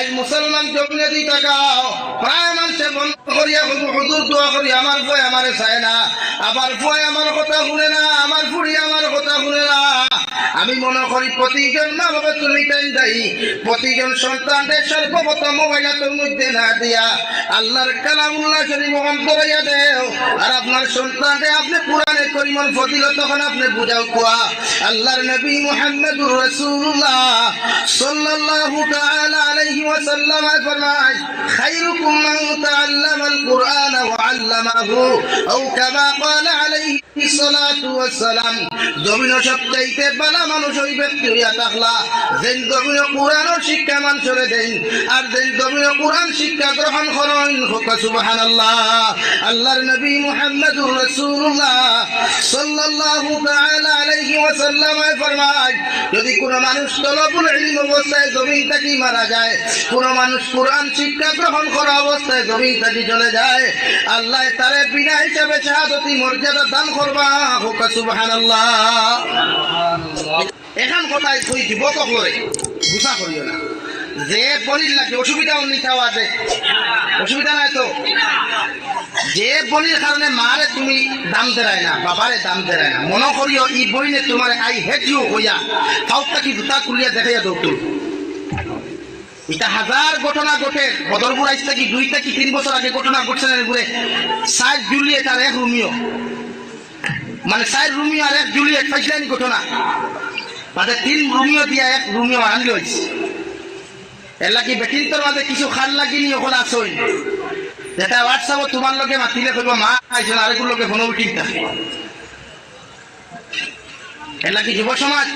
আজ মুসলমান জমিনে দি তাকাও প্রায় মানুষে বন্ধ করিয়া হুজুর দোয়া করি আমার ভয় আমারে চায় না, আবার ভয় আমার কথা শুনে না, আমার ফুড়ি আমার কথা শুনে না। আমি মনে করি প্রতিজন মা বাবা তুমি তাই দায়ী, প্রতিজন সন্তানদের সর্বপ্রথম মোবাইলের মধ্যে না দিয়া আল্লাহর কালামুল্লাহ শরীফ অন্তরাইয়া দেও। আর আপনার সন্তানকে আপনি কোরআনে করিমর ফজিলত তখন আপনি বুঝাও কোয়া। আল্লাহর নবী মুহাম্মদুর রাসূলুল্লাহ সাল্লাল্লাহু তাআলা আলাইহি ওয়াসাল্লাম ফরমায় খায়রুকুম মান তাআল্লামাল কুরআন ওয়া আল্লামাহু আও কামা ক্বালা আলাইহি সালাতু ওয়াসসালাম। জমিন সবচাইতে ভালো মানুষ ওই ব্যক্তি হইয়া থাকলা যেন জমিন কোরআনের শিক্ষা মানুষরে দেন আর যেন জমিন কোরআন শিক্ষা গ্রহণ করেন। সুবহানাল্লাহ। আল্লাহর নবী মুহাম্মদুর রাসূলুল্লাহ সাল্লাল্লাহু তাআলা আলাইহি ওয়াসাল্লাম ফরমায় যদি কোন মানুষ তলবুল ইলম অবস্থায় জমিন থেকে মারা যায়, কোন মানুষ কোরআন শিক্ষা গ্রহণ করা অবস্থায় জমিন থেকে চলে যায়, আল্লাহ তারে বিনা হিসাবে শাহাদতি মর্যাদা দান করবা। সুবহানাল্লাহ। এখন কথায় কই দিব কখরে গুছা করিও না, যে বলির লাগে অসুবিধা নিতাও আছে, অসুবিধা নাই তো। যে বলির কারণে মারে তুমি দাম দেরায় না, বাবারে দাম দেরায় না, মনে করিও ই বইনে তোমার আই হেট ইউ হইয়া ফাউটা কি জুতা খুলিয়া দেখাইয়া দৌড়। এটা হাজার ঘটনা ঘটে। বদরপুর আইস থেকে 2 থেকে 3 বছর আগে ঘটনা ঘটছে না ঘুরে। 4 জুলিয়েট আর 1 রোমিও, মানে 4 রোমিও আর 1 জুলিয়েট ফাইসলানি ঘটনা। তাদের 3 রোমিও দিয়া 1 রোমিও আনলি হয়েছে। এর লাগি বেটিন্তর মাঝে কিছু খান লাগিনি ওখানে আসই, যেটা হোয়াটসঅ্যাপে তোমার লোকে মাতিলে কইব মা আইসন আরেকগুলো লোকে ফোন উঠিন থাকে। এর লাগি যুব সমাজ